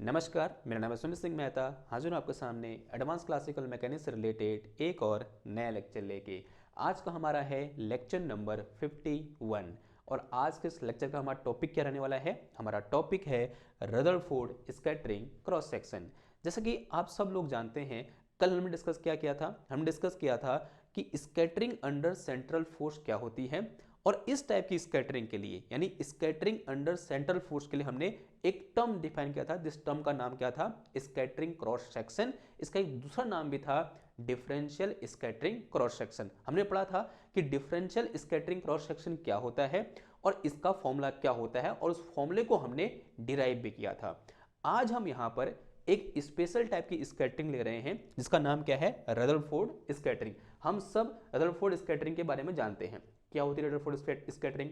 नमस्कार, मेरा नाम है सुमित सिंह मेहता। हाजिर हूँ आपके सामने एडवांस क्लासिकल मैकेनिक्स से रिलेटेड एक और नया लेक्चर लेके। आज का हमारा है लेक्चर नंबर 51 और आज के इस लेक्चर का हमारा टॉपिक क्या रहने वाला है? हमारा टॉपिक है रदरफोर्ड स्कैटरिंग क्रॉस सेक्शन। जैसा कि आप सब लोग जानते हैं, कल हमने डिस्कस क्या किया था? हमने डिस्कस किया था कि स्कैटरिंग अंडर सेंट्रल फोर्स क्या होती है, और इस टाइप की स्कैटरिंग के लिए यानी स्कैटरिंग अंडर सेंट्रल फोर्स के लिए हमने एक टर्म डिफाइन किया था, जिस टर्म का नाम क्या था? Scattering cross section. इसका एक दूसरा नाम भी था डिफरेंशियल स्कैटरिंग क्रॉस सेक्शन। हमने पढ़ा था कि डिफरेंशियल स्कैटरिंग क्रॉस सेक्शन क्या होता है और इसका फॉर्मूला क्या होता है, और उस फॉर्मूले को हमने डिराइव भी किया था। आज हम यहाँ पर एक स्पेशल टाइप की स्कैटरिंग ले रहे हैं जिसका नाम क्या है? Rutherford scattering. हम सब रदरफोर्ड स्कैटरिंग के बारे में जानते हैं। क्या होती है रदरफोर्ड स्कैटरिंग?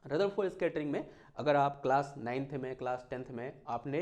रदरफोर्ड स्कैटरिंग में अगर आप क्लास 9th में, क्लास 10th में आपने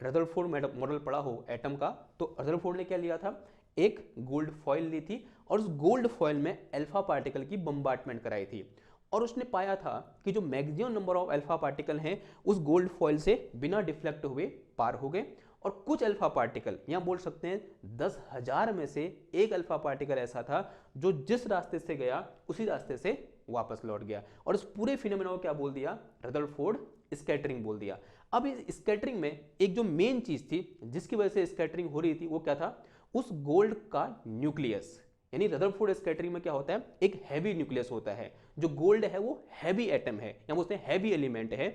रदरफोर्ड मॉडल पढ़ा हो एटम का, तो रदरफोर्ड ने क्या लिया था? एक गोल्ड फॉइल ली थी और उस गोल्ड फॉइल में अल्फा पार्टिकल की बम्बार्टमेंट कराई थी, और उसने पाया था कि जो maximum number of alpha particle हैं उस गोल्ड फॉइल से बिना डिफ्लेक्ट हुए पार हो गए, और कुछ अल्फा पार्टिकल, यहाँ बोल सकते हैं 10,000 में से एक अल्फा पार्टिकल ऐसा था जो जिस रास्ते से गया उसी रास्ते से वापस लौट गया, और इस पूरे फिनोमेना को क्या बोल दिया? रदरफोर्ड स्कैटरिंग बोल दिया। अब इस स्कैटरिंग में एक जो मेन चीज थी जिसकी वजह से स्कैटरिंग हो रही थी वो क्या था? उस गोल्ड का न्यूक्लियस। यानी रदरफोर्ड स्कैटरिंग में क्या होता है? एक हैवी न्यूक्लियस होता है। जो गोल्ड है वो हैवी एटम है, या बोलते हैं हैवी एलिमेंट है,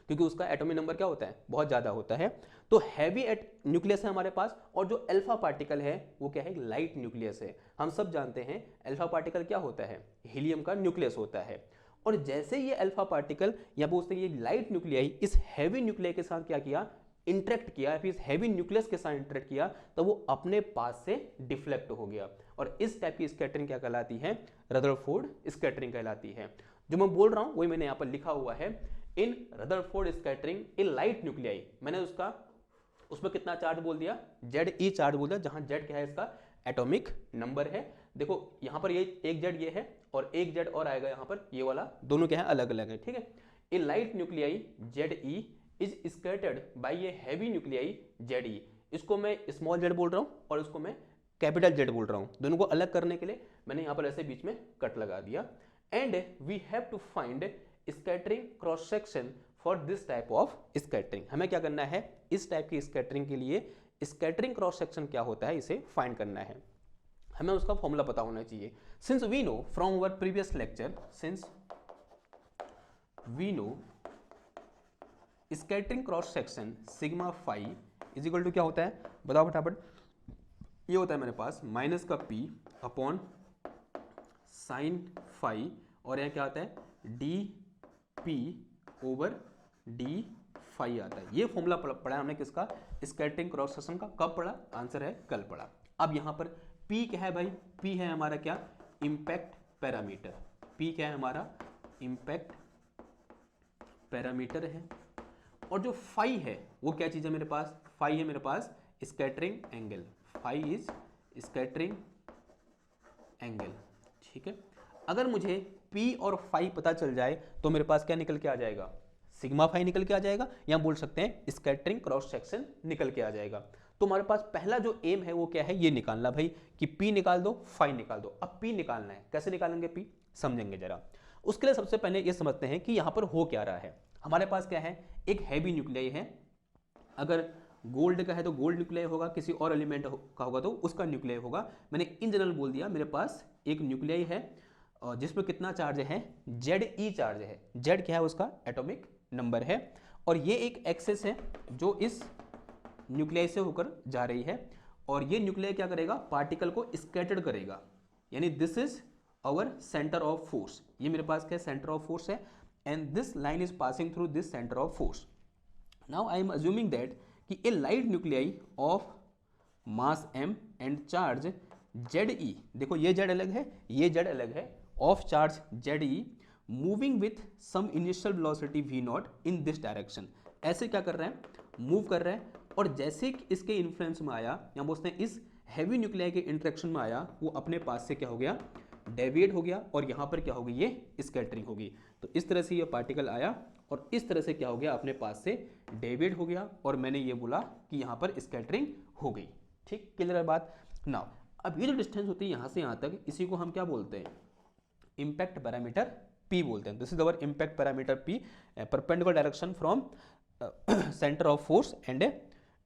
क्योंकि उसका एटॉमिक नंबर क्या होता है? बहुत ज्यादा होता है। तो हैवी न्यूक्लियस है हमारे पास, और जो अल्फा पार्टिकल है वो क्या है? लाइट न्यूक्लियस है। हम सब जानते हैं अल्फा पार्टिकल क्या होता है? हीलियम का न्यूक्लियस होता है। और जैसे ये अल्फा पार्टिकल या बोलते हैं ये लाइट न्यूक्लियाई इस हैवी न्यूक्लियाई के साथ क्या किया? इंटरेक्ट किया, फिर इस हैवी न्यूक्लियस के साथ इंटरेक्ट किया, तो वो अपने पास से डिफ्लेक्ट हो गया, और इस टाइप की स्कैटरिंग क्या कहलाती है? रदरफोर्ड स्कैटरिंग कहलाती है। जो मैं बोल रहा हूं वही मैंने यहां पर लिखा हुआ है, इन रदरफोर्ड स्कैटरिंग ए लाइट न्यूक्लियाई। मैंने उसमें कितना चार्ज बोल दिया? Ze चार्ज बोल दिया, जहां Z क्या है? इसका एटॉमिक नंबर है। देखो यहां पर ये एक Z ये है और एक Z और आएगा यहां पर, ये वाला दोनों क्या है? अलग अलग है, ठीक है। A light nuclei Ze is scattered by a heavy nuclei Ze। इसको मैं स्मॉल z बोल रहा हूं और इसको मैं कैपिटल Z बोल रहा हूं। दोनों को अलग करने के लिए मैंने यहां पर ऐसे बीच में कट लगा दिया। And we have to find scattering cross section for this type of scattering. हमें क्या करना है? इस टाइप की स्कैटरिंग के लिए स्कैटरिंग क्रॉस सेक्शन क्या होता है इसे फाइंड करना है। हमें उसका फॉर्मूला पता होना चाहिए। Since we know from our previous lecture, since we know scattering cross section sigma phi is equal to क्या होता है? बताओ फटाफट। ये होता है मेरे पास माइनस का p अपॉन साइन फाई, और यहाँ क्या आता है? D p over d phi आता है। ये फॉर्मूला पढ़ा हमने किसका? स्कैटरिंग क्रॉस सेक्शन का। कब पढ़ा? आंसर है कल पढ़ा। अब यहाँ पर P क्या है भाई? P है हमारा क्या? Impact parameter. P क्या है हमारा? इम्पैक्ट पैरामीटर है। और जो फाई है वो क्या चीज है मेरे पास? फाई है मेरे पास scattering angle. Phi is scattering angle, ठीक है। अगर मुझे P और फाई पता चल जाए तो मेरे पास क्या निकल के आ जाएगा? सिग्मा फाई निकल के आ जाएगा, या बोल सकते हैं स्कैटरिंग क्रॉस सेक्शन निकल के आ जाएगा। तो हमारे पास पहला जो एम है वो क्या है? ये निकालना भाई कि P निकाल दो, फाई निकाल दो। अब P निकालना है, कैसे निकालेंगे P? समझेंगे जरा। उसके लिए सबसे पहले ये समझते हैं कि यहां पर हो क्या रहा है। हमारे पास क्या है? एक हैवी न्यूक्लियाई है। अगर गोल्ड का है तो गोल्ड न्यूक्लियाई होगा, किसी और एलिमेंट का होगा तो उसका न्यूक्लियाई होगा। मैंने इन जनरल बोल दिया। मेरे पास एक न्यूक्लियाई है जिसमें कितना चार्ज है? Ze चार्ज है। Z क्या है? उसका एटॉमिक नंबर है। और ये एक एक्सेस है जो इस न्यूक्लियाई से होकर जा रही है, और ये न्यूक्लियाई क्या करेगा? पार्टिकल को स्कैटर्ड करेगा। यानी this is our centre of force. ये मेरे पास क्या? सेंटर ऑफ फोर्स है, and this line is passing through this centre of force. Now I am assuming that कि a light nuclei of mass m and charge Ze, देखो ये Z अलग है, ये Z अलग है, of charge Ze moving with some initial velocity v0 in this direction. ऐसे क्या कर रहे हैं? मूव कर रहे हैं, और जैसे इसके इन्फ्लुएंस में आया, या बोलते हैं इस हैवी न्यूक्लियाई के इंटरेक्शन में आया, वो अपने पास से क्या हो गया? डेविएट हो गया, और यहाँ पर क्या होगी? ये स्कैटरिंग होगी। तो इस तरह से ये पार्टिकल आया और इस तरह से क्या हो गया, अपने पास से डेविड हो गया और मैंने ये बोला कि यहाँ पर स्कैटरिंग हो गई। ठीक, क्लियर है बात। नाउ अब ये जो डिस्टेंस होती है यहाँ से यहाँ तक, इसी को हम क्या बोलते हैं, इम्पैक्ट पैरामीटर P बोलते हैं। This is our impact parameter P, perpendicular direction from centre of force and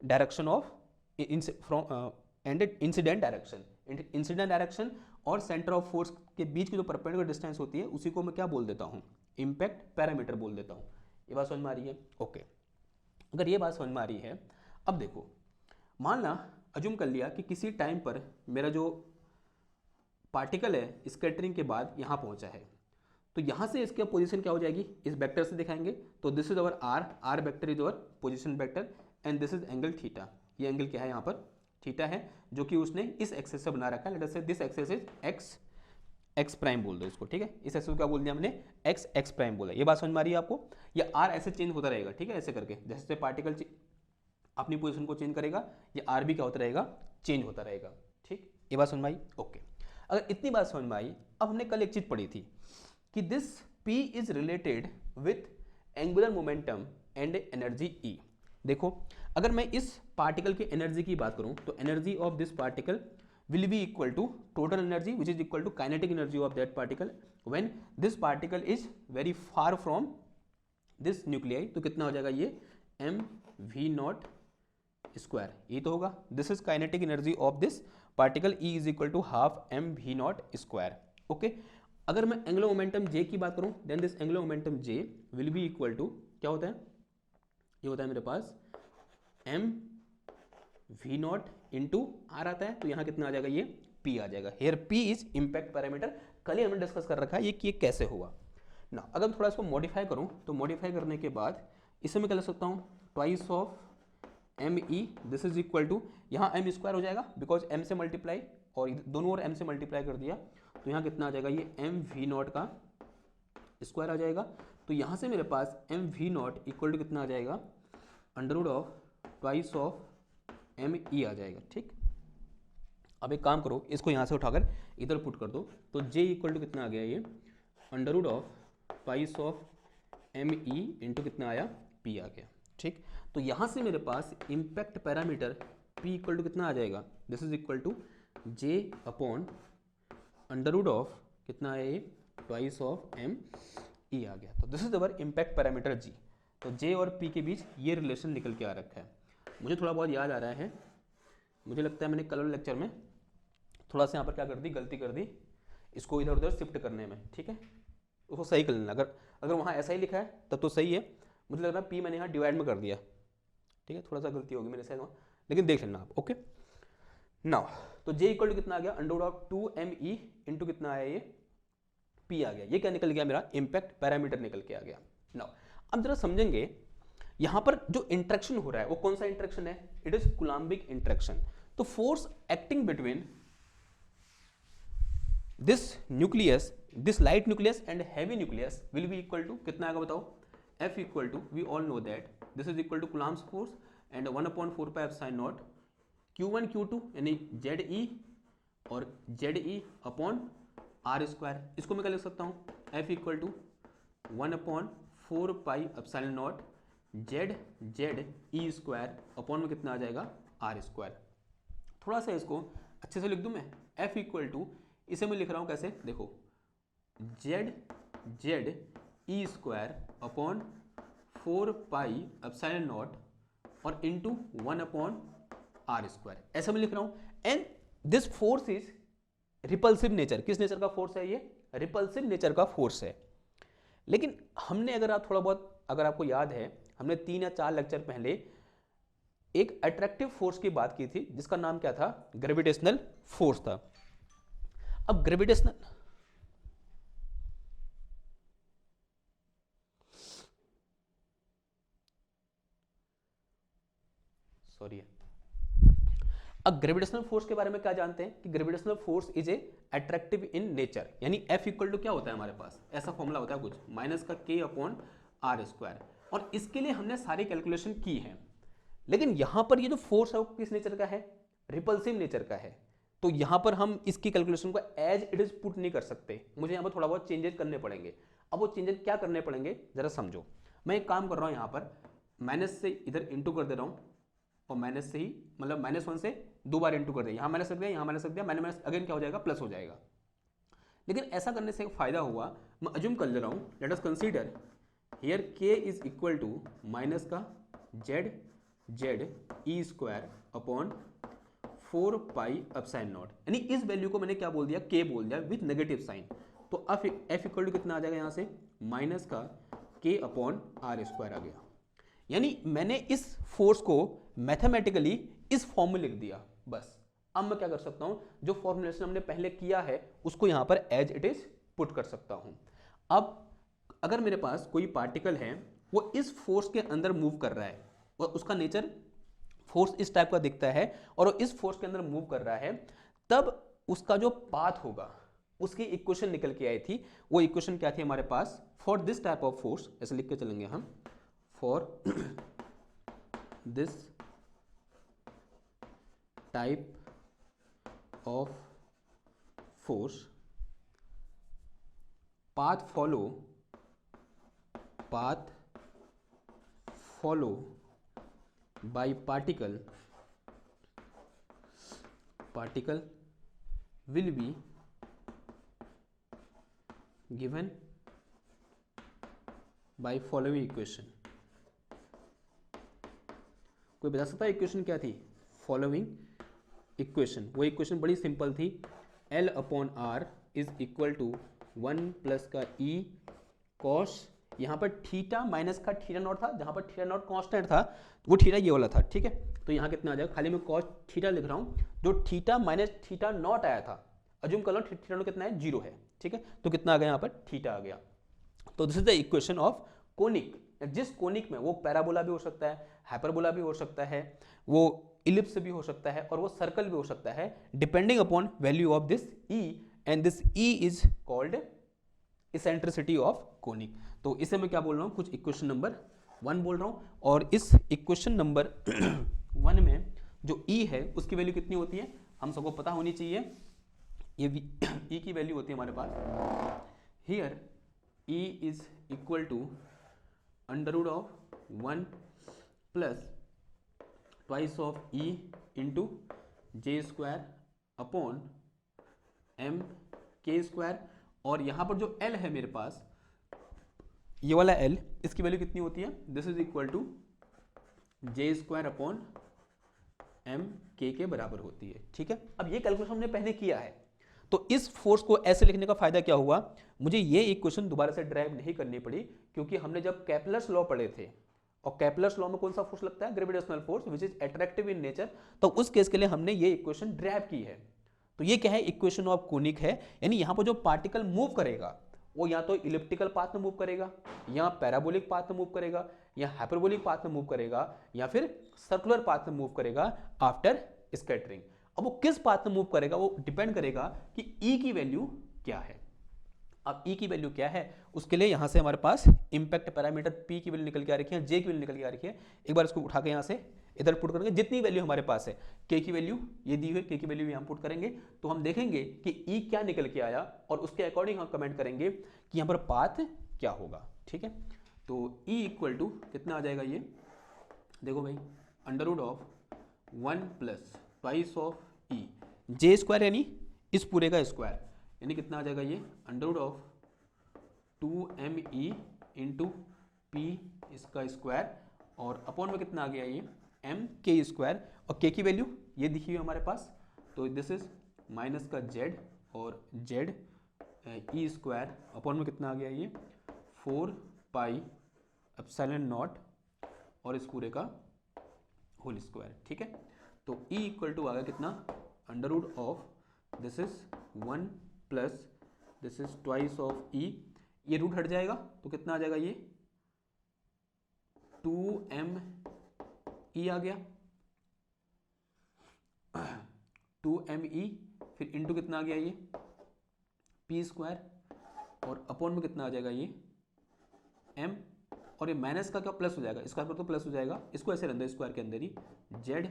direction of from and incident direction. Incident direction और सेंटर ऑफ फोर्स के बीच की जो परपेंडिकुलर डिस्टेंस होती है उसी को मैं क्या बोल देता हूँ, इम्पैक्ट पैरामीटर बोल देता हूँ। ये बात समझ में आ रही है? ओके, अगर ये बात समझ में आ रही है, अब देखो, मान ला अज्यूम कर लिया कि किसी टाइम पर मेरा जो पार्टिकल है स्कैटरिंग के बाद यहाँ पहुँचा है, तो यहाँ से इसकी पोजीशन क्या हो जाएगी, इस वेक्टर से दिखाएंगे। तो this is our r vector is our position vector and this is angle theta. ये एंगल क्या है यहाँ पर, थीटा है, जो कि उसने इस एक्सेस से बना रखा है। Let us say this axis is x prime बोल दो इसको, ठीक है। इस एक्सेस को क्या बोल दिया हमने, एक्स प्राइम बोला। ये बात समझ में आ रही है आपको? ये आर ऐसे चेंज होता रहेगा, ठीक है, ऐसे करके जैसे पार्टिकल अपनी पोजीशन को चेंज करेगा, ये आर भी क्या होता रहेगा, चेंज होता रहेगा। ठीक, ये बात समझ में आई? ओके, अगर इतनी बात समझ में आई, अब हमने कल एक चीज पढ़ी थी कि this P is related with angular momentum and energy E। देखो, अगर मैं इस पार्टिकल की एनर्जी की बात करूं तो energy of this particle will be equal to total energy which is equal to kinetic energy of that particle when this particle is very far from this nuclei. तो कितना हो जाएगा ये, mv0 स्क्वायर, ये तो होगा। This is kinetic energy of this particle, E is equal to half mv0 square. Okay, अगर मैं एंगुलर मोमेंटम J की बात करूं, then this angular momentum J will be equal to क्या होता है, ये होता है मेरे पास mv0 इंटू आर आता है, तो यहाँ कितना आ जाएगा, ये P आ जाएगा। Here P is impact parameter. कल ही हमने डिस्कस कर रखा है ये कि ये कैसे हुआ ना। अगर थोड़ा इसको मॉडिफाई करूं तो मॉडिफाई करने के बाद इसे मैं क्या लिख सकता हूँ, twice of ME, this is equal to, यहाँ m स्क्वायर हो जाएगा बिकॉज m से मल्टीप्लाई, और दोनों ओर m से मल्टीप्लाई कर दिया, तो यहाँ कितना आ जाएगा, ये mv0 का स्क्वायर आ जाएगा। तो यहाँ से मेरे पास mv0 इक्वल टू कितना आ जाएगा, under root of twice of ME आ जाएगा। ठीक, अब एक काम करो, इसको यहाँ से उठाकर इधर पुट कर दो, तो J इक्वल टू कितना आ गया, ये under root of twice of ME into कितना आया, P आ गया। ठीक, तो यहाँ से मेरे पास impact parameter P equal to कितना आ जाएगा, this is equal to J upon under root of कितना है, ये ट्वाइस ऑफ ME आ गया। तो this is our impact parameter G। तो J और P के बीच ये रिलेशन निकल के आ रखा है। मुझे थोड़ा बहुत याद आ रहा है, मुझे लगता है मैंने कल वाले लेक्चर में थोड़ा सा यहाँ पर क्या कर दी, गलती कर दी, इसको इधर उधर शिफ्ट करने में। ठीक है, उसको सही कर लेना। अगर वहाँ ऐसा ही लिखा है तब तो सही है, मुझे लग रहा है P मैंने यहाँ डिवाइड में कर दिया। ठीक है, थोड़ा सा गलती होगी मेरे साइड में, लेकिन देख लेना आप। ओके, नाउ तो J इक्वल टू कितना आ गया, under root of 2ME into कितना आया, ये P आ गया। ये क्या निकल गया, मेरा इम्पैक्ट पैरामीटर निकल के आ गया। नाउ अब जरा समझेंगे यहाँ पर जो इंटरेक्शन हो रहा है वो कौन सा इंटरेक्शन है, इट इज कूलम्बिक इंटरेक्शन। तो force acting between this nucleus, this light nucleus and heavy nucleus will be equal to कितना आएगा बताओ, F equal to, we all know that this is equal to coulomb's force and 1/4 pi epsilon naught Q1 Q2 यानी ZE और ZE upon R square. इसको मैं क्या लिख सकता हूँ, F equal to 1/4 pi epsilon naught ZE square upon में कितना आ जाएगा, R स्क्वायर। थोड़ा सा इसको अच्छे से लिख दूं मैं, F इक्वल टू, इसे मैं लिख रहा हूँ कैसे, देखो ZE square upon 4 pi epsilon not और इंटू 1/R स्क्वायर, ऐसा मैं लिख रहा हूँ। And this force is repulsive nature. किस नेचर का फोर्स है ये, रिपल्सिव नेचर का फोर्स है। लेकिन हमने, अगर आप थोड़ा बहुत, अगर आपको याद है, हमने 3 या 4 लेक्चर पहले एक अट्रैक्टिव फोर्स की बात की थी जिसका नाम क्या था, ग्रेविटेशनल फोर्स था। अब ग्रेविटेशनल, सॉरी, अब ग्रेविटेशनल फोर्स के बारे में क्या जानते हैं कि gravitational force is a attractive in nature, यानी F इक्वल टू क्या होता है हमारे पास, ऐसा फॉर्मूला होता है कुछ, माइनस का K अपॉन R स्क्वायर। और इसके लिए हमने सारी कैलकुलेशन की है। लेकिन यहां पर ये जो फोर्स है वो किस नेचर का है, रिपल्सिव नेचर का है। तो यहां पर हम इसकी कैलकुलेशन को एज इट इज पुट नहीं कर सकते, मुझे यहां पर थोड़ा बहुत चेंजेस करने पड़ेंगे। अब वो चेंजेस क्या करने पड़ेंगे जरा समझो। मैं एक काम कर रहा हूँ यहाँ पर, माइनस से इधर इंटू कर दे रहा हूँ और माइनस से ही मतलब -1 से 2 बार इंटू कर दिया, यहाँ माइनस रख दिया, यहाँ माइनस रख दिया, माइनस अगेन क्या हो जाएगा, प्लस हो जाएगा। लेकिन ऐसा करने से एक फायदा हुआ, मैं अज्यूम कर ले रहा हूँ, let us consider here k is equal to minus का z e square upon 4 pi epsilon naught, यानी इस वैल्यू को मैंने क्या बोल दिया, k बोल दिया विथ नेगेटिव साइन। तो f इक्वल टू कितना आ जाएगा यहाँ से, माइनस का k अपॉन आर स्क्वायर आ गया। यानी मैंने इस फोर्स को मैथमेटिकली इस फॉर्म में लिख दिया बस। अब मैं क्या कर सकता हूं, जो फॉर्मुलेशन हमने पहले किया है उसको यहां पर एज इट इज पुट कर सकता हूं। अब अगर मेरे पास कोई पार्टिकल है, वो इस फोर्स के अंदर मूव कर रहा है और उसका नेचर फोर्स इस टाइप का दिखता है और वो इस फोर्स के अंदर मूव कर रहा है, तब उसका जो पाथ होगा उसकी इक्वेशन निकल के आई थी। वो इक्वेशन क्या थी हमारे पास, for this type of force, ऐसे लिख के चलेंगे हम, for this type of force path follow by particle will be given by following equation। कोई बता सकता है इक्वेशन क्या थी, फॉलोइंग इक्वेशन। वो इक्वेशन बड़ी सिंपल थी, L upon r is equal to 1 plus का E कॉस, यहाँ पर थीटा माइनस का थीटा नॉट था, जहाँ पर थीटा नॉट कांस्टेंट था, वो थीटा ये वाला था, ठीक है। तो यहाँ कितना आ जाएगा, खाली मैं कॉस थीटा लिख रहा हूँ, जो थीटा माइनस थीटा नॉट आया था, अज्यूम कर लो थीटा नॉट कितना है, 0 है, ठीक है। तो कितना आ गया यहाँ पर, थीटा आ गया। तो this is the equation of conic. जिस कोनिक में, वो पैराबोला भी हो सकता है, हाइपरबोला भी हो सकता है, वो इलिप्स भी हो सकता है और वो सर्कल भी हो सकता है, depending upon value of this E, and this E is called eccentricity of conic. तो इसे मैं क्या बोल रहा हूँ, कुछ इक्वेशन नंबर 1 बोल रहा हूँ, और इस इक्वेशन नंबर 1 में जो E है उसकी वैल्यू कितनी होती है, हम सबको पता होनी चाहिए। ये E की वैल्यू होती है हमारे पास, here E is equal to under root of 1 plus twice of E into J square upon M के स्क्वायर। और यहाँ पर जो L है मेरे पास, ये वाला L, इसकी वैल्यू कितनी होती है, this is equal to J square upon M के बराबर होती है, ठीक है। अब ये कैलकुलेशन हमने पहले किया है, तो इस फोर्स को ऐसे लिखने का फायदा क्या हुआ, मुझे ये इक्वेशन दोबारा से ड्राइव नहीं करनी पड़ी, क्योंकि हमने जब कैपलर्स लॉ पढ़े थे, और कैपलर्स लॉ में कौन सा फोर्स लगता है, gravitational force which is attractive in nature, तो उस केस के लिए हमने ये इक्वेशन ड्राइव की है। तो ये क्या है, इक्वेशन ऑफ कोनिक है, यानी यहाँ पर जो पार्टिकल मूव करेगा वो या तो इलिप्टिकल पाथ में मूव करेगा, या पैराबोलिक पाथ में मूव करेगा, या हाइपरबोलिक पाथ में मूव करेगा, या फिर सर्कुलर पाथ में मूव करेगा आफ्टर स्कैटरिंग। अब वो किस पाथ में मूव करेगा वो डिपेंड करेगा कि E की वैल्यू क्या है। अब E की वैल्यू क्या है, उसके लिए यहां से हमारे पास इंपैक्ट पैरामीटर P की वैल्यू निकल के आ रखी है, J की वैल्यू निकल के आ रखी है। एक बार इसको उठा के यहां से इधर पुट करेंगे, जितनी वैल्यू हमारे पास है, K की वैल्यू ये दी हुई, K की वैल्यू यहाँ पुट करेंगे, तो हम देखेंगे कि E क्या निकल के आया, और उसके अकॉर्डिंग हम कमेंट करेंगे कि यहाँ पर पाथ क्या होगा, ठीक है। तो E इक्वल टू कितना आ जाएगा, ये देखो भाई, under root of 1 plus twice of E J square, यानी इस पूरे का स्क्वायर, यानी कितना आ जाएगा ये, under root of 2me into p इसका स्क्वायर, और अपॉन में कितना आ गया ये, m के स्क्वायर, और k की वैल्यू ये दिखी हुई हमारे पास, तो दिस इज माइनस का z और z ई स्क्वायर, अपॉन में कितना आ गया ये 4 पाई एप्सिलॉन नॉट और इस पूरे का होल स्क्वायर, ठीक है। तो E इक्वल टू आ गया कितना, under root of this is 1 plus this is twice of E, ये रूट हट जाएगा तो कितना आ जाएगा ये 2me आ गया, 2me, फिर इंटू कितना आ गया ये p स्क्वायर, और अपॉन में कितना आ जाएगा ये m, और ये माइनस का क्या प्लस हो जाएगा, स्क्वायर पर तो प्लस हो जाएगा, इसको ऐसे रहने दो स्क्वायर के अंदर ही, z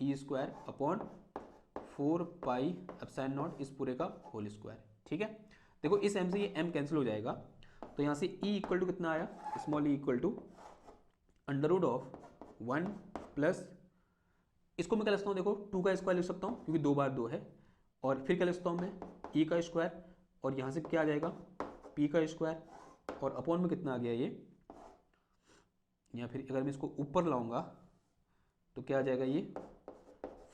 e square upon 4 pi epsilon naught इस पूरे का होल स्क्वायर, ठीक है। देखो इस m से ये m कैंसिल हो जाएगा, तो यहाँ से e इक्वल टू कितना आया, small e equal to under root of 1 plus, इसको मैं क्या लिखता हूँ, देखो 2 का स्क्वायर लिख सकता हूँ क्योंकि 2 बार 2 है, और फिर क्या लिखता हूँ मैं e का स्क्वायर, और यहाँ से क्या आ जाएगा p का स्क्वायर, और अपॉन में कितना आ गया ये, या फिर अगर मैं इसको ऊपर लाऊंगा तो क्या आ जाएगा ये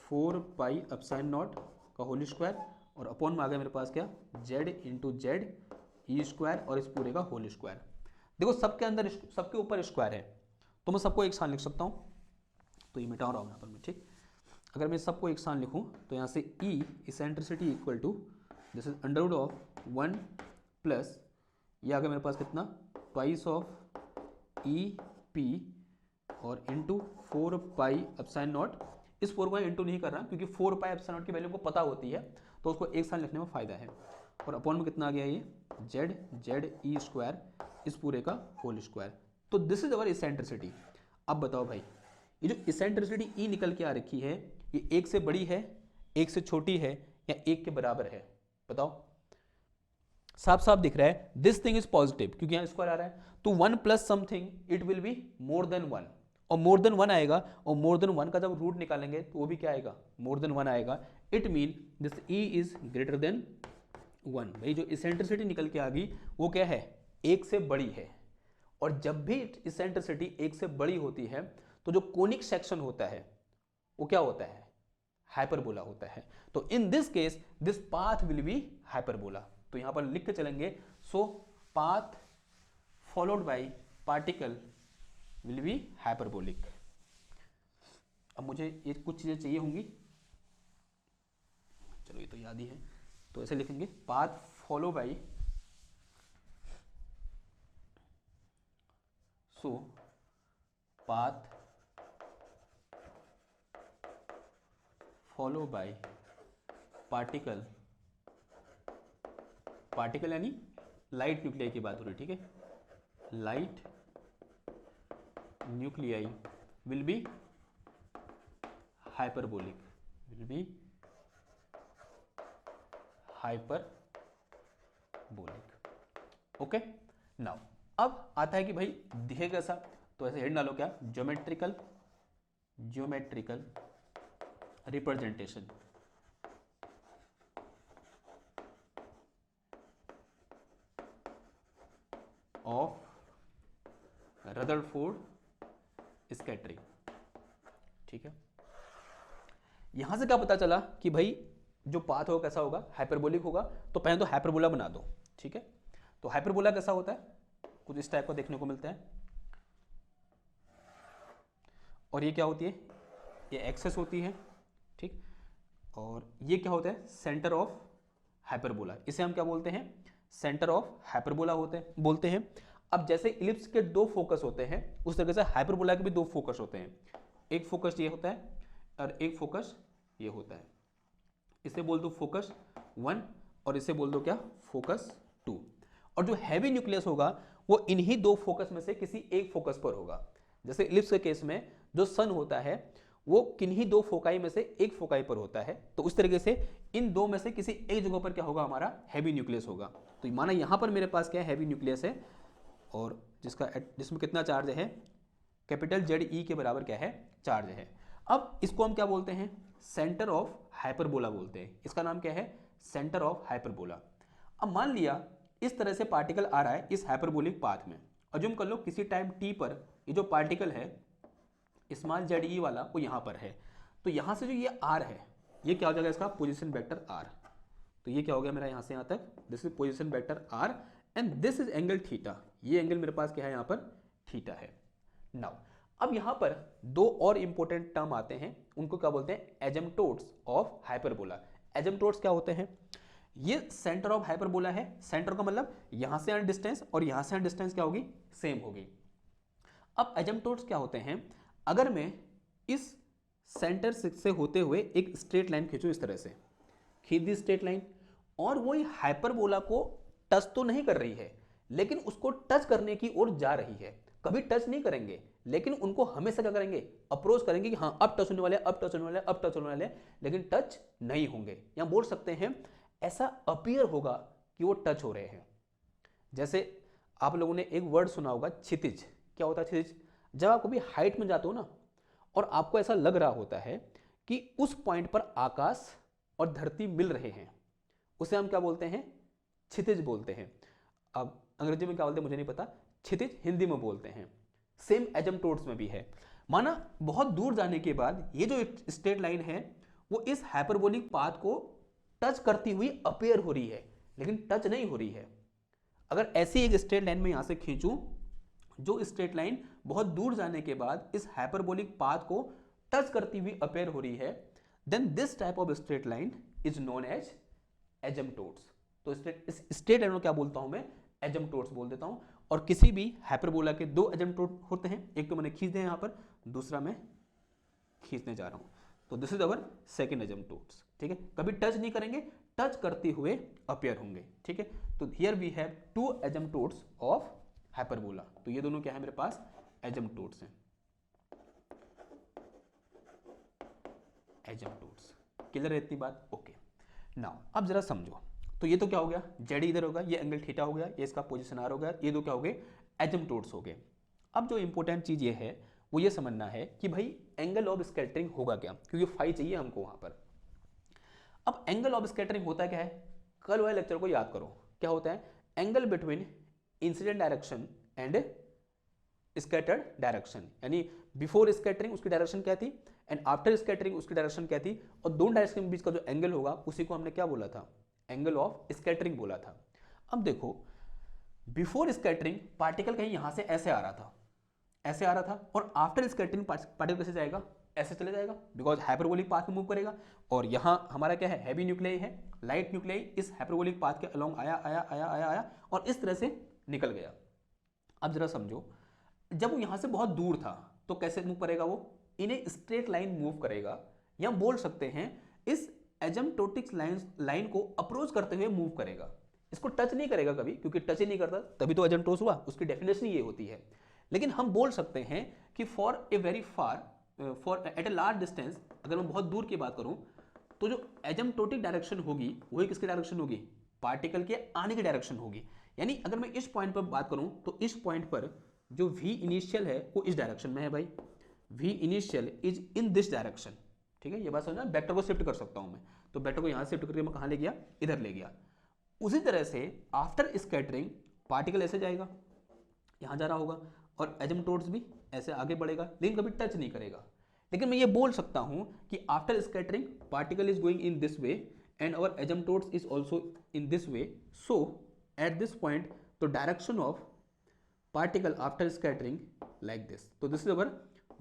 4 पाई एप्सिलॉन नॉट का होल स्क्वायर, और अपॉन में आ गया मेरे पास क्या z into Z E square, और इस पूरे का होल स्क्वायर। देखो सबके अंदर सबके ऊपर स्क्वायर है तो मैं सबको एक साथ लिख सकता हूँ, तो ये मिटा रहा हूँ यहाँ पर मैं, ठीक। अगर मैं सबको एक साथ लिखूँ तो यहाँ से e eccentricity equal to this is under root of 1 plus, ये आ गया मेरे पास कितना ट्वाइस ऑफ ई पी और इंटू 4 पाई एप्सिलॉन नॉट। इस 4 को इंटू नहीं कर रहा क्योंकि 4 पाई एप्सिलॉन नॉट की वैल्यू को पता होती है तो उसको एक साथ लिखने में फ़ायदा है, और अपॉन में कितना आ गया ये जेड ई स्क्वायर, इस पूरे का होल स्क्वायर। तो दिस इज अवर इसेंट्रिसिटी। अब बताओ भाई, ये जो इसेंट्रिसिटी ई निकल के आ रखी है, ये एक से बड़ी है, एक से छोटी है, या एक के बराबर है? बताओ, साफ साफ दिख रहा है दिस थिंग इज पॉजिटिव क्योंकि यहाँ स्क्वायर आ रहा है, तो 1 plus something it will be more than 1, और मोर देन 1 आएगा, और मोर देन 1 का जब रूट निकालेंगे तो वो भी क्या आएगा, मोर देन 1 आएगा। It mean this E is greater than 1। भाई जो इसेंट्रिसिटी निकल के आ गई वो क्या है, एक से बड़ी है, और जब भी इसेंट्रिसिटी एक से बड़ी होती है तो जो कोनिक सेक्शन होता है वो क्या होता है, हाइपरबोला होता है। तो in this case this path will be hyperbola. तो यहां पर लिख के चलेंगे, so path followed by particle will be hyperbolic. अब मुझे ये कुछ चीजें चाहिए होंगी, चलो ये तो याद ही है, तो ऐसे लिखेंगे path follow bye, so path follow by particle, particle यानी लाइट न्यूक्लियाई की बात हो रही है, ठीक है, light nuclei will be hyperbolic, will be hyperbolic. Okay, now अब आता है कि भाई दिखे कैसा, तो ऐसे हेड डालो क्या, geometrical representation of Rutherford scattering. ठीक है, यहां से क्या पता चला कि भाई जो पाथ होगा कैसा होगा, हाइपरबोलिक होगा। तो पहले तो हाइपरबोला बना दो, ठीक है। तो हाइपरबोला कैसा होता है, कुछ इस टाइप का देखने को मिलता है, और ये क्या होती है, ये एक्सेस होती है, ठीक। और ये क्या होता है, सेंटर ऑफ हाइपरबोला, इसे हम क्या बोलते हैं, सेंटर ऑफ हाइपरबोला बोलते हैं। अब जैसे इलिप्स के 2 फोकस होते हैं उस तरीके से हाइपरबोला के भी 2 फोकस होते हैं, एक फोकस ये होता है और एक फोकस ये होता है। इसे बोल दो फोकस 1 और इसे बोल दो क्या, फोकस 2। और जो हैवी न्यूक्लियस होगा वो इन्हीं 2 फोकस में से किसी एक फोकस पर होगा। जैसे इलिप्स के केस में जो सन होता है वो किन्हीं 2 फोकाई में से एक फोकाई पर होता है, तो उस तरीके से इन 2 में से किसी एक जगह पर क्या होगा, हमारा हैवी न्यूक्लियस होगा। तो माना यहां पर मेरे पास क्या है, हैवी न्यूक्लियस है, और जिसमें कितना चार्ज है, कैपिटल जेड ई के बराबर क्या है, चार्ज है। अब इसको हम क्या बोलते हैं, सेंटर ऑफ हाइपरबोला बोलते हैं। इसका नाम क्या है, सेंटर ऑफ हाइपरबोला। अब मान लिया इस तरह से पार्टिकल आ रहा है इस हाइपरबोलिक पाथ में, अज्यूम कर लो किसी टाइम टी पर ये जो पार्टिकल है स्मॉल जेड ई वाला वो यहाँ पर है, तो यहाँ से जो ये आर है ये क्या हो जाएगा, इसका पोजीशन वेक्टर आर। तो ये क्या हो गया मेरा यहाँ से यहाँ तक, this is position vector r and this is angle theta. ये एंगल मेरे पास क्या है, यहाँ पर थीटा है। नाउ अब यहाँ पर 2 और इंपॉर्टेंट टर्म आते हैं, उनको क्या बोलते हैं, एजम्पटोड्स ऑफ हाइपरबोला। एजम्पटोड्स क्या होते हैं, ये सेंटर ऑफ हाइपरबोला है, सेंटर का मतलब यहां से डिस्टेंस और यहां से डिस्टेंस क्या होगी, सेम होगी। अब एजम्पटोड्स क्या होते हैं, अगर मैं इस सेंटर से होते हुए एक स्ट्रेट लाइन खींचूं, इस तरह से खींच दी स्ट्रेट लाइन, और वो हाइपरबोला को टच तो नहीं कर रही है लेकिन उसको टच करने की ओर जा रही है। कभी टच नहीं करेंगे लेकिन उनको हमेशा क्या करेंगे, अप्रोच करेंगे कि हाँ अब टच होने वाले, अब टच होने वाले, अब टच होने वाले, लेकिन टच नहीं होंगे। या बोल सकते हैं ऐसा अपीयर होगा कि वो टच हो रहे हैं। जैसे आप लोगों ने एक वर्ड सुना होगा क्षितिज। क्या होता है क्षितिज? जब आप कभी हाइट में जाते हो ना और आपको ऐसा लग रहा होता है कि उस पॉइंट पर आकाश और धरती मिल रहे हैं, उसे हम क्या बोलते हैं? क्षितिज बोलते हैं। अब अंग्रेजी में क्या बोलते हैं मुझे नहीं पता, क्षितिज हिंदी में बोलते हैं। सेम एजम्प्टोड्स में भी है। माना बहुत दूर जाने के बाद ये जो स्ट्रेट लाइन है वो इस हाइपरबोलिक पाथ को टच करती हुई अपीयर हो रही है, लेकिन टच नहीं हो रही है। अगर ऐसी एक स्ट्रेट लाइन में यहां से खींचूं, जो स्ट्रेट लाइन बहुत दूर जाने के बाद इस हाइपरबोलिक पाथ को टच करती हुई अपीयर हो रही है, then this type of straight line is known as asymptotes. तो इस स्ट्रेट लाइन को क्या बोलता हूं मैं? एजम्प्टोड्स बोल देता हूं। और किसी भी हाइपरबोला के दो एजम्प्टोड होते हैं, एक तो मैंने खींच दिया यहां पर, दूसरा मैं खींचने जा रहा हूं। तो दिस इज अवर सेकेंड एजम्प्टोड्स। ठीक है, कभी टच नहीं करेंगे, टच करते हुए अपीयर होंगे। ठीक है, तो here we have two asymptotes of hyperbola. तो ये दोनों क्या है मेरे पास? एजम्प्टोड्स हैं। एजम्प्टोड्स। क्लियर है इतनी बात? ओके। नाउ अब जरा समझो। तो ये तो क्या हो गया? जेड इधर होगा, ये एंगल थीटा हो गया, ये इसका पोजीशन आर हो गया, ये दो क्या हो गए? एजम्प्टोड्स हो गए। अब जो इंपॉर्टेंट चीज ये है वो ये समझना है कि भाई एंगल ऑफ स्कैटरिंग होगा क्या, क्योंकि फाई चाहिए हमको वहां पर। अब एंगल ऑफ स्कैटरिंग होता क्या है? कल वाले लेक्चर को याद करो। क्या होता है? Angle between incident direction and scattered direction. यानी बिफोर स्कैटरिंग उसकी डायरेक्शन क्या थी एंड आफ्टर स्कैटरिंग उसकी डायरेक्शन क्या थी, और दोनों डायरेक्शन के बीच का जो एंगल होगा उसी को हमने क्या बोला था? एंगल ऑफ स्कैटरिंग बोला था। अब देखो, बिफोर स्कैटरिंग पार्टिकल कहीं यहां से ऐसे आ रहा था, ऐसे आ रहा था, और आफ्टर स्कैटरिंग पार्टिकल कैसे जाएगा? ऐसे चले जाएगा, बिकॉज हाइपरबोलिक पाथ में मूव करेगा। और यहां हमारा क्या है? हैवी न्यूक्लियाई है, लाइट न्यूक्लियाई इस हाइपरबोलिक पाथ के अलोंग आया आया आया आया आया और इस तरह से निकल गया। अब जरा समझो, जब वो यहां से बहुत दूर था तो कैसे मूव करेगा? वो इन ए स्ट्रेट लाइन मूव करेगा, या बोल सकते हैं इस एजम्प्टोटिक लाइन को अप्रोच करते हुए मूव करेगा। इसको टच नहीं करेगा कभी, क्योंकि टच ही नहीं करता तभी तो एजम्प्टोस हुआ, उसकी डेफिनेशन ये होती है। लेकिन हम बोल सकते हैं कि for a very far, for at a large distance, अगर मैं बहुत दूर की बात करूं तो जो एजम्प्टोटिक डायरेक्शन होगी वही किसकी डायरेक्शन होगी? पार्टिकल के आने की डायरेक्शन होगी। यानी अगर मैं इस पॉइंट पर बात करूं तो इस पॉइंट पर जो v इनिशियल है वो इस डायरेक्शन में है भाई, v initial is in this direction. ठीक है, ये बात समझना। वेक्टर को शिफ्ट कर सकता हूं मैं, तो वेक्टर को यहां से शिफ्ट करके मैं कहां ले गया? इधर ले गया। उसी तरह से आफ्टर स्कैटरिंग पार्टिकल ऐसे जाएगा, यहां जा रहा होगा, और एजम्प्टोड्स भी ऐसे आगे बढ़ेगा, लेकिन कभी टच नहीं करेगा। लेकिन मैं ये बोल सकता हूं कि after scattering particle is going in this way and our asymptotes is also in this way. So at this point the direction of particle after scattering like this. तो this is our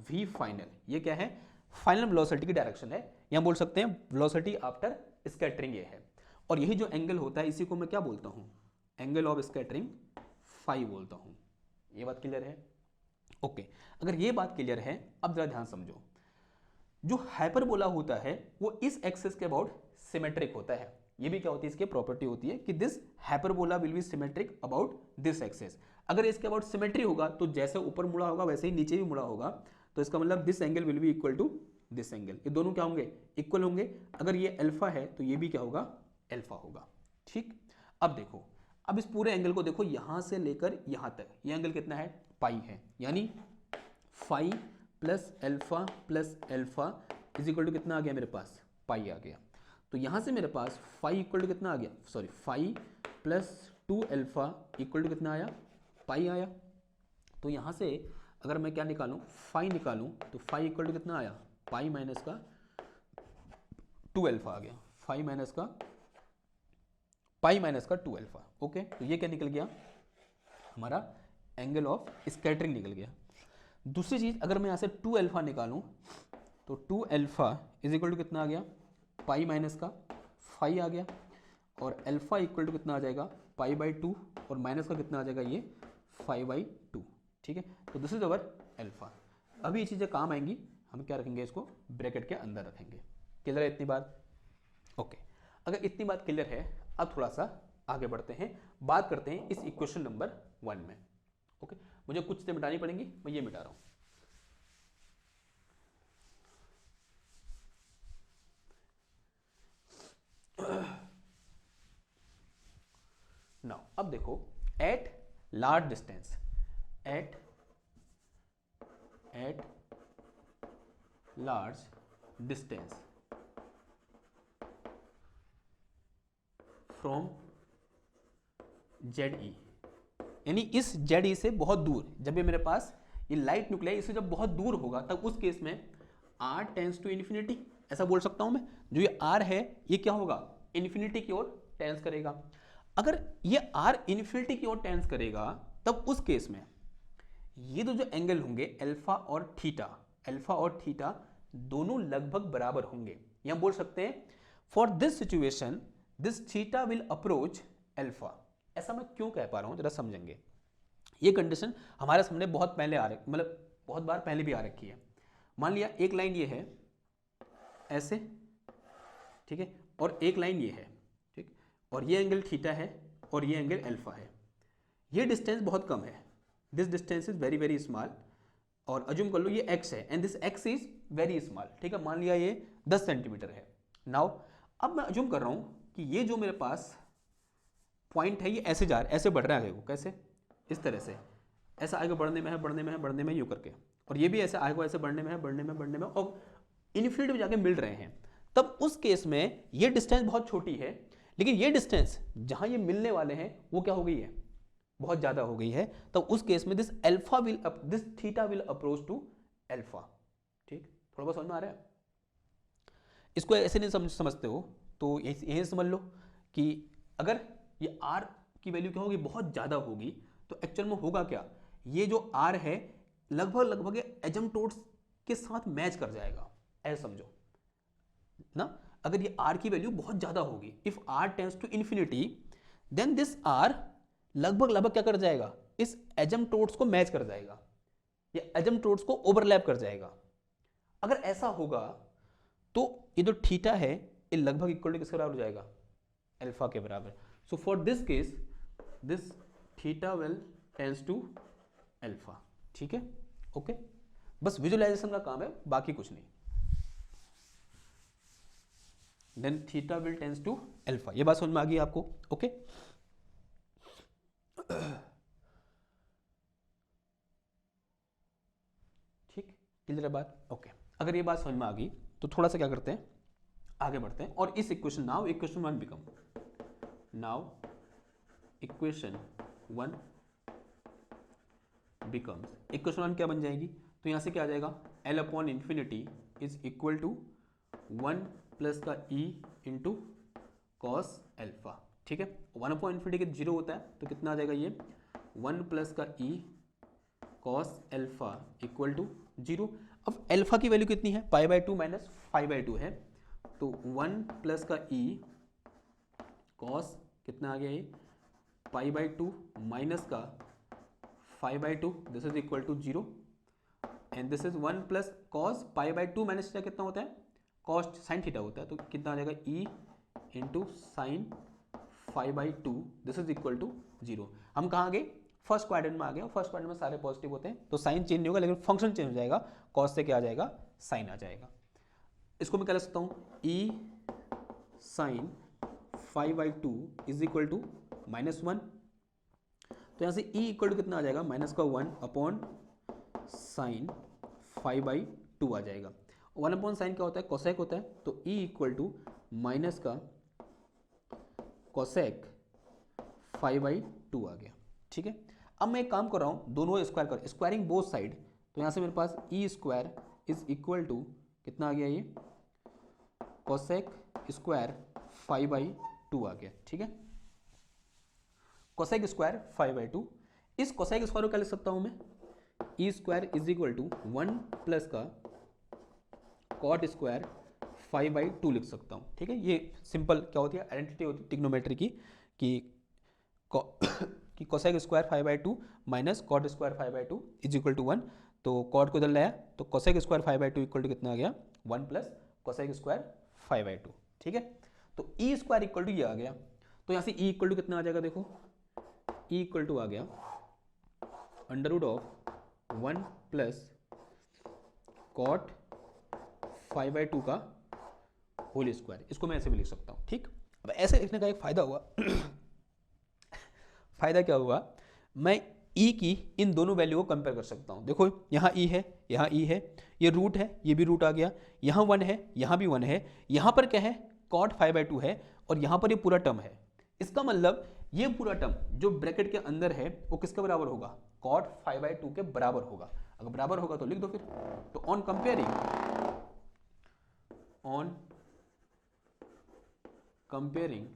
v final. ये क्या है? Final velocity की direction है, यहां बोल सकते हैं वेलोसिटी आफ्टर स्कैटरिंग ये है। और यही जो एंगल होता है इसी को मैं क्या बोलता हूं? एंगल ऑफ स्कैटरिंग फाई बोलता हूं। ये बात क्लियर है? ओके। अगर ये बात क्लियर है, अब जरा ध्यान समझो। जो हाइपरबोला होता है वो इस एक्सिस के अबाउट सिमेट्रिक होता है। ये भी क्या होती है? इसकी प्रॉपर्टी होती है कि this hyperbola will be symmetric about this axis. अगर इसके अबाउट सिमेट्री होगा तो जैसे ऊपर मुड़ा होगा वैसे ही नीचे भी मुड़ा होगा, तो इसका मतलब this angle will be equal to this angle. ये दोनों क्या होंगे? इक्वल होंगे। अगर ये अल्फा है तो ये भी क्या होगा? अल्फा होगा। ठीक। अब देखो, अब इस पूरे एंगल को देखो, यहां से लेकर यहां तक ये एंगल कितना है? पाई है। यानी phi plus alpha is equal to कितना आ गया मेरे पास? पाई आ गया। तो यहां से मेरे पास फाई इक्वल टू कितना आ गया? Sorry, phi plus 2 alpha equal to कितना आया? पाई आया। तो यहां से अगर मैं क्या निकालूं? फाई निकालूं तो फाई इक्वल टू कितना आया? पाई माइनस का 2 अल्फा आ गया। फाई माइनस का पाई माइनस का 2 अल्फा। ओके, तो ये क्या निकल गया? हमारा एंगल ऑफ स्कैटरिंग निकल गया। दूसरी चीज, अगर मैं यहां से 2 अल्फा निकालूं तो 2 अल्फा इज इक्वल टू कितना आ गया? पाई माइनस का फाई आ गया। और अल्फा इक्वल टू कितना आ जाएगा? पाई बाई 2, और माइनस का कितना आ जाएगा? ये 5/2। ठीक है, तो दिस इज अवर अल्फा। अभी ये चीज़ें काम आएंगी, हम क्या रखेंगे? इसको ब्रैकेट के अंदर रखेंगे। क्लियर है इतनी बात? ओके। अगर इतनी बात क्लियर है, अब थोड़ा सा आगे बढ़ते हैं, बात करते हैं इस इक्वेशन नंबर 1 में। ओके, मुझे कुछ चीजें मिटानी पड़ेंगी, मैं ये मिटा रहा हूं। नाउ अब देखो, at large distance at large distance from ZE, यानी इस ZE से बहुत दूर, जब ये मेरे पास ये लाइट न्यूक्लियाई इससे जब बहुत दूर होगा तब उस केस में R टेंस टू इन्फिनिटी, ऐसा बोल सकता हूं मैं। जो ये R है ये क्या होगा, इन्फिनिटी की ओर टेंस करेगा। अगर ये R इन्फिनिटी की ओर टेंस करेगा तब उस केस में ये जो एंगल होंगे अल्फा और थीटा दोनों लगभग बराबर होंगे। या बोल सकते हैं for this situation this theta will approach alpha. ऐसा मैं क्यों कह पा रहा हूं, जरा समझेंगे। ये कंडीशन हमारे सामने बहुत पहले आ रही, मतलब बहुत बार पहले भी आ रखी है। मान लिया एक लाइन ये है ऐसे, ठीक है, और एक लाइन ये है, ठीक, और ये एंगल थीटा है और ये एंगल अल्फा है। ये डिस्टेंस बहुत कम है, this distance is very very small, और अज्यूम कर लो ये x है and this x is very small, ठीक है, मान लिया ये 10 सेंटीमीटर है। नाउ अब मैं अज्यूम कर रहा हूं कि ये जो मेरे पास पॉइंट है ये ऐसे जा रहा है, ऐसे बढ़ रहा है आगे को, कैसे, इस तरह से, ऐसा आगे बढ़ने में यूं करके, और ये भी ऐसे आगे ऐसे बढ़ने में और इन्फिनिटी में जाके मिल रहे हैं। तब उस केस में ये डिस्टेंस बहुत छोटी है, लेकिन ये डिस्टेंस जहां ये मिलने वाले हैं वो क्या हो गई है, बहुत ज्यादा हो गई है। तो उस केस में this theta will approach to alpha. ठीक, थोड़ा बहुत समझ में आ रहा है। इसको ऐसे नहीं समझते हो तो यही समझ लो कि अगर ये R की वैल्यू क्या होगी, बहुत ज्यादा होगी, तो एक्चुअल में होगा क्या, ये जो R है लगभग एजम्प्टोट्स के साथ मैच कर जाएगा, ऐसा समझो ना। अगर ये R की वैल्यू बहुत ज्यादा होगी, if R tends to infinity, then this R लगभग क्या कर जाएगा, इस एजम्प्टोट्स को मैच कर जाएगा, या एजम्प्टोट्स को ओवरलैप कर जाएगा। अगर ऐसा होगा तो ये जो थीटा है ये लगभग इक्वल टू किसके बराबर हो जाएगा, अल्फा के बराबर। So for this case this theta will tends to alpha. ठीक है, ओके, बस विजुअलाइजेशन का काम है, बाकी कुछ नहीं। Then theta will tends to alpha, ये बात समझ में आ गई आपको, ओके। ठीक, क्लियर है बात, ओके। अगर ये बात समझ में आ गई तो थोड़ा सा क्या करते हैं, आगे बढ़ते हैं, और इस equation now equation 1 become, now equation 1 becomes, equation 1 क्या बन जाएगी, तो यहां से क्या आ जाएगा, L upon infinity is equal to 1 plus का E इंटू कॉस अल्फा। ठीक है, 1 अपॉन इन्फिनिटी के 0 होता है तो कितना आ जाएगा, ये 1 प्लस का E cos alpha equal to 0। अब अल्फा की वैल्यू कितनी है, π/2 माइनस 5/2 है, तो 1 प्लस का E कॉस कितना आ गया, ये π/2 माइनस का 5/2, this is equal to 0, and this is 1 plus cos π/2 minus theta कितना होता है, कॉस साइन थीटा होता है, तो कितना आ जाएगा, E into sine 5/2, this is equal to 0। हम कहाँ गए, फर्स्ट क्वाड्रेंट में आ गए, फर्स्ट क्वाड्रेंट में सारे पॉजिटिव होते हैं तो साइन चेंज नहीं होगा, लेकिन फंक्शन चेंज हो जाएगा, कॉस से क्या आ जाएगा, साइन आ जाएगा। इसको मैं कह सकता हूँ E साइन 5/2 इज इक्वल टू -1, तो यहाँ से E इक्वल टू कितना आ जाएगा, माइनस का 1 अपॉन साइन 5/2 आ जाएगा। 1 अपॉन साइन क्या होता है, कोसेक होता है, तो E इक्वल टू माइनस का कोसेक 5/2 आ गया। ठीक है, अब मैं एक काम कर रहा हूँ, दोनों स्क्वायर कर, स्क्वायरिंग बोथ साइड, तो यहाँ से मेरे पास E square is equal to कितना आ गया, ये कोसेक स्क्वायर 5/2 आ गया। ठीक है, कोसेक स्क्वायर 5/2, इस कोसेक स्क्वायर को क्या लिख सकता हूँ मैं, E square is equal to 1 plus का कॉट स्क्वायर 5/2 लिख सकता हूँ। ठीक है, ये सिंपल क्या होती है, आइडेंटिटी होती है ट्रिग्नोमेट्री की, कि cosec square 5/2 minus cot square 5/2 is equal to 1, तो कॉट को इधर लाया तो कोसेक स्क्वायर 5/2 इक्वल टू कितना आ गया, 1 प्लस कोसेक स्क्वायर 5/2। ठीक है, तो E स्क्वायर इक्वल टू ये आ गया, तो यहाँ से E इक्वल टू कितना आ जाएगा, देखो E इक्वल टू आ गया under root of 1 plus cot 5/2 का होल स्क्वायर, इसको मैं ऐसे भी लिख सकता हूँ। ठीक, अब ऐसे लिखने का एक फायदा हुआ फायदा क्या हुआ, मैं ई की इन दोनों वैल्यू को कंपेयर कर सकता हूँ। देखो यहाँ ई है, यहाँ ई है, ये रूट है, ये भी रूट आ गया, यहाँ 1 है, यहाँ भी 1 है, यहाँ पर क्या है कॉट 5/2 है, और यहाँ पर ये पूरा टर्म है। इसका मतलब ये पूरा टर्म जो ब्रैकेट के अंदर है वो किसके बराबर होगा, कॉट 5/2 के बराबर होगा। अगर बराबर होगा तो लिख दो फिर। तो on comparing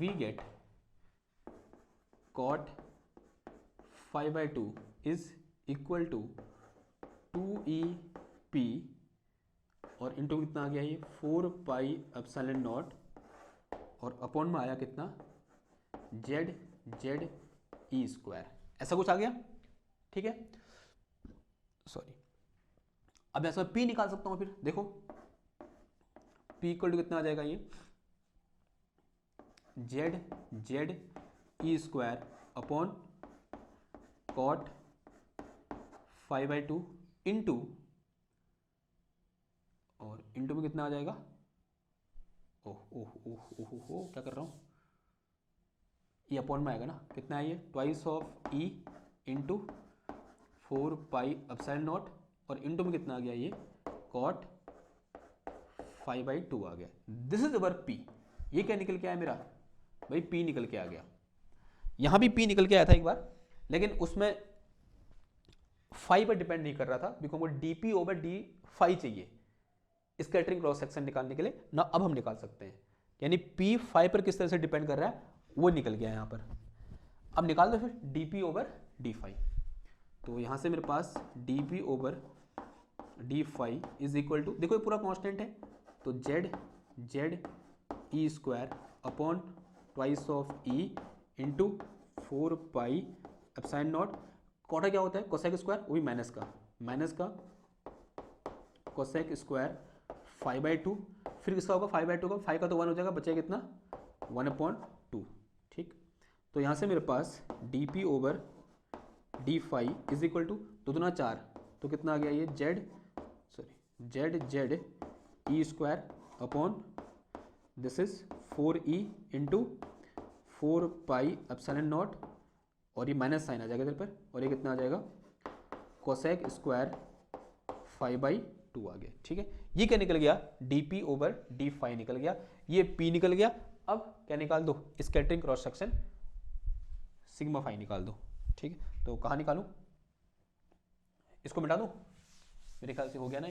we get cot 5/2 is equal to 2EP और इंटू कितना आ गया ये 4πε0 और अपॉन में आया कितना z/e², ऐसा कुछ आ गया। ठीक है, सॉरी। अब ऐसा p निकाल सकता हूं फिर। देखो p इक्वल टू कितना आ जाएगा, ये z/e² अपॉन कॉट 5/2 इंटू, और इंटू में कितना आ जाएगा, ओह ओह ओह ओह ओह क्या कर रहा हूँ, ये अपॉन में आएगा ना, कितना है ये ट्वाइस ऑफ e इंटू 4πε0 और इंटू में कितना आ गया, ये कॉट 5/2 आ गया। This is our p। ये क्या निकल के आया मेरा भाई, p निकल के आ गया। यहां भी p निकल के आया था एक बार, लेकिन उसमें फाई पर डिपेंड नहीं कर रहा था, बिकॉज हमको dp/d चाहिए स्कैटरिंग क्रॉस सेक्शन निकालने के लिए ना। अब हम निकाल सकते हैं, यानी p फाई पर किस तरह से डिपेंड कर रहा है वो निकल गया यहां पर। अब निकाल दो फिर dp/d। तो यहां से मेरे पास dp/d इज इक्वल टू, देखो ये पूरा कांस्टेंट है, तो z/e² upon twice of e into 4πε0। कॉटा क्या होता है, कोसेक स्क्वायर, वो भी माइनस का कोसेक स्क्वायर 5/2, फिर किसका होगा 5/2 का, 5 का तो 1 हो जाएगा, बचेगा कितना 1/2। ठीक, तो यहाँ से मेरे पास dp/d इज इक्वल टू 2 दूना 4, तो कितना आ गया ये z/e² upon this is 4e into 4πε0 और ये माइनस साइन आ जाएगा इधर पर, और ये कितना आ जाएगा कोसेक स्क्वायर 5/2 आ गया। ठीक है, ये क्या निकल गया dp/d निकल गया, ये p निकल गया। अब क्या निकाल दो, scattering cross section sigma phi निकाल दो। ठीक है, तो कहाँ निकालूं, इसको मिटा दूं, मेरे ख्याल से हो गया ना।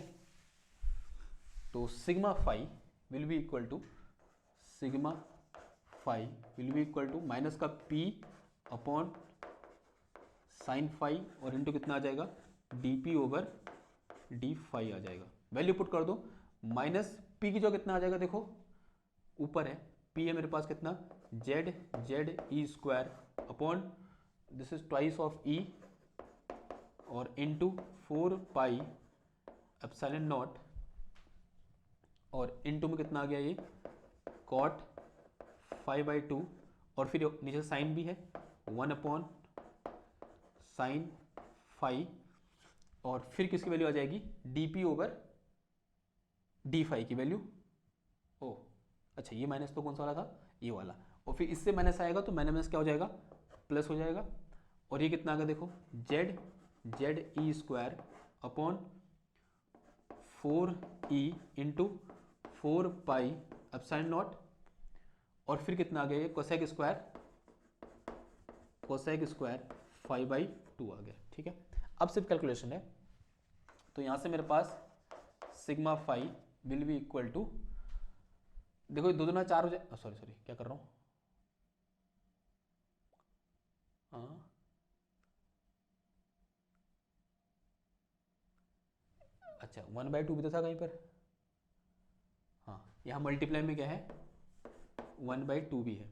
तो sigma phi will be equal to minus का p अपॉन साइन फाई और इंटू कितना आ जाएगा dp/d आ जाएगा। वैल्यू पुट कर दो, माइनस p की जो कितना आ जाएगा, देखो ऊपर है p है मेरे पास कितना z/e² upon this is twice of e और इंटू 4πε0 और इंटू में कितना आ गया ये कॉट 5/2 और फिर नीचे साइन भी है 1/sin 5 और फिर किसकी वैल्यू आ जाएगी dp/d की वैल्यू। ओ अच्छा, ये माइनस तो कौन सा वाला था, ये वाला, और फिर इससे माइनस आएगा तो माइनस क्या हो जाएगा, प्लस हो जाएगा। और ये कितना आ गया देखो z/e² अपॉन 4e इंटू 4πε0 और फिर कितना आ गया ये कोसेक स्क्वायर 5/2 आ गया। ठीक है, अब सिर्फ कैलकुलेशन है, तो यहां से मेरे पास sigma phi will be equal to, देखो 2 दूना 4 हो जाए, सॉरी क्या कर रहा हूं, अच्छा 1/2 भी तो था कहीं पर, हाँ यहाँ मल्टीप्लाई में क्या है 1/2 भी है।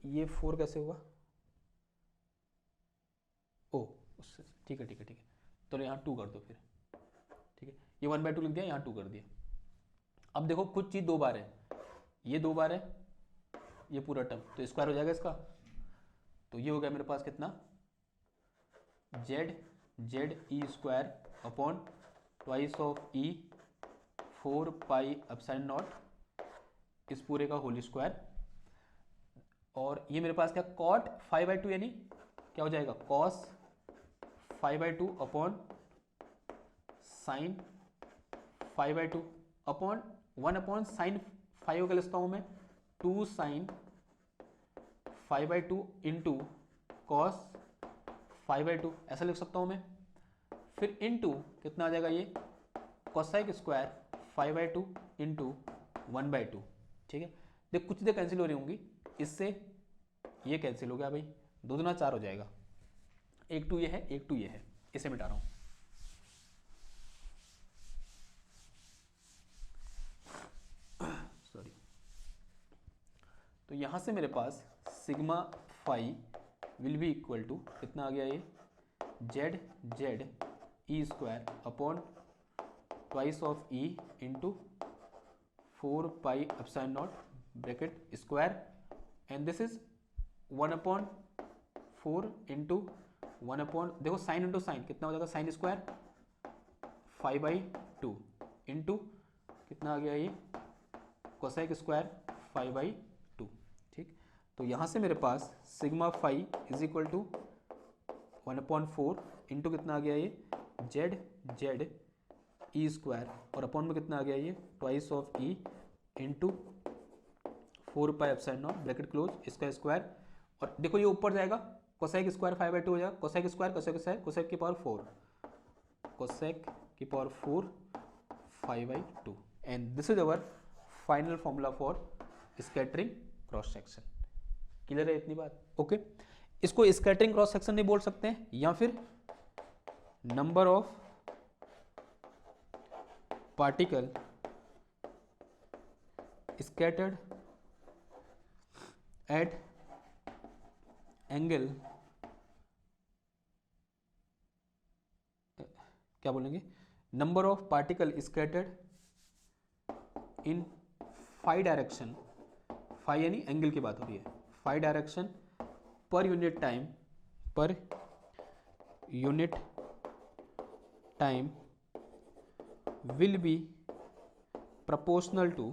ये 4 कैसे हुआ, ओ ठीक है, तो यहाँ 2 कर दो फिर। ठीक है, ये 1/2 लिख दिया, यहाँ 2 कर दिया। अब देखो कुछ चीज़ 2 बार है, ये 2 बार है, ये पूरा टर्म तो स्क्वायर हो जाएगा इसका, तो ये हो गया मेरे पास कितना z/e² upon twice of e 4πε0 इस पूरे का होल स्क्वायर। और ये मेरे पास क्या कॉट 5/2 यानी क्या हो जाएगा cos 5/2 upon sine 5/2 upon 1 upon sine 5 का लिखता हूँ मैं 2 साइन 5/2 इंटू कॉस 5/2 ऐसा लिख सकता हूँ मैं। फिर इंटू कितना आ जाएगा ये कोसेक स्क्वायर 5/2 इंटू 1/2। ठीक है, देख कुछ चीज़ें कैंसिल हो रही होंगी, इससे ये कैंसिल हो गया भाई, 2 दूना 4 हो जाएगा, एक 2 ये है एक 2 ये है, इसे मिटा रहा हूँ। सॉरी, तो यहां से मेरे पास sigma phi will be equal to कितना आ गया ये Z Z E square upon twice of E into 4 pi epsilon naught bracket square and this is 1/4 into 1 देखो साइन इंटू साइन कितना हो जाएगा साइन स्क्वायर 5/2 इंटू कितना आ गया ये कोसेक स्क्वायर 5/2। ठीक, तो यहाँ से मेरे पास sigma phi is equal to 1/4 into कितना आ गया ये जेड जेड ई स्क्वायर और अपॉन में कितना आ गया ये twice of E into 4 pi epsilon naught bracket close इसका स्क्वायर और देखो ये ऊपर जाएगा कोसेक स्क्वायर 5/2 हो जाएगा cosec square cosec square cosec की पावर 4 कोसेक की power 4 5/2 and this is our final formula for scattering cross section. Clear है इतनी बात? ओके, इसको स्कैटरिंग क्रॉस सेक्शन नहीं बोल सकते हैं या फिर number of particle scattered at angle क्या बोलेंगे number of particle scattered in phi direction, phi यानी एंगल की बात हो रही है, फाइव डायरेक्शन पर unit time will be proportional to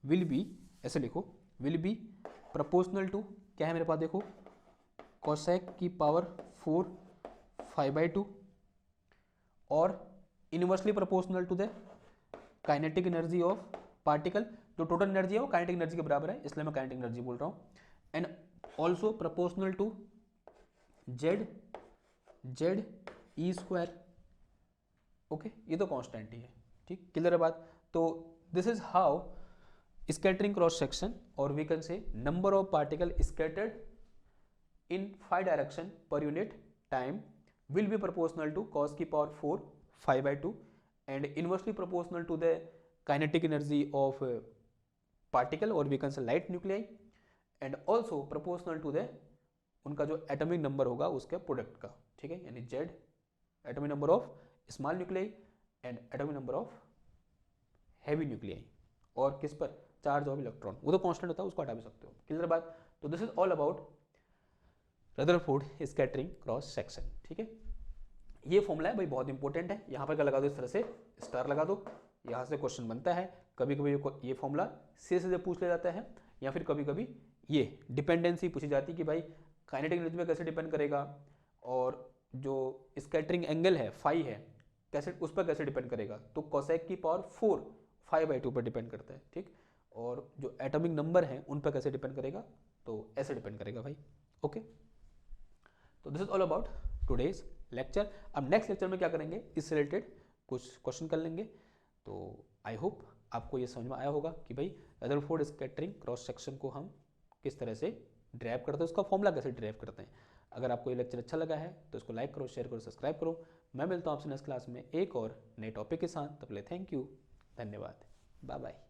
will be ऐसे लिखो विल बी प्रपोर्शनल टू क्या है मेरे पास देखो कोसेक की पावर 4 5/2 और inversely proportional to the kinetic energy of particle, जो टोटल एनर्जी है वो काइनेटिक एनर्जी के बराबर है इसलिए मैं काइनेटिक एनर्जी बोल रहा हूँ and also proportional to Z Z E square. Okay, ये तो कांस्टेंट ही है। ठीक, क्लियर है बात? तो this is how scattering cross section और we can say number of particle scattered in 5 direction पर unit time will be proportional to cos की power 4 5/2 and inversely proportional to the kinetic energy of particle or we can say light nuclei and also proportional to the उनका जो atomic number होगा उसके product का। ठीक है, यानी Z atomic number of small nuclei and atomic number of heavy nuclei और किस पर चार्ज ऑफ इलेक्ट्रॉन, वो तो कांस्टेंट होता है उसको हटा भी सकते हो। क्लियर बात? तो this is all about Rutherford scattering cross section. ठीक है, ये फॉर्मूला है भाई बहुत इंपॉर्टेंट है, यहाँ पर क्या लगा दो इस तरह से स्टार लगा दो, यहाँ से क्वेश्चन बनता है। कभी कभी ये फॉर्मूला सीधे पूछ लिया जाता है या फिर कभी कभी ये डिपेंडेंसी पूछी जाती है कि भाई काइनेटिक एनर्जी पे कैसे डिपेंड करेगा और जो स्कैटरिंग एंगल है फाई है कैसे उस पर कैसे डिपेंड करेगा, तो कोसेक की पावर 4 5/2 पर डिपेंड करता है। ठीक, और जो एटॉमिक नंबर है उन पर कैसे डिपेंड करेगा, तो ऐसे डिपेंड करेगा भाई। ओके, तो this is all about today's lecture. अब नेक्स्ट लेक्चर में क्या करेंगे, इससे रिलेटेड कुछ क्वेश्चन कर लेंगे। तो आई होप आपको ये समझ में आया होगा कि भाई रदरफोर्ड स्कैटरिंग क्रॉस सेक्शन को हम किस तरह से ड्राइव करते हैं, उसका फॉर्मूला कैसे ड्राइव करते हैं। अगर आपको ये लेक्चर अच्छा लगा है तो इसको लाइक करो, शेयर करो, सब्सक्राइब करो। मैं मिलता हूँ आपसे नेक्स्ट क्लास में एक और नए टॉपिक के साथ। तब तक थैंक यू, धन्यवाद, बाय बाय।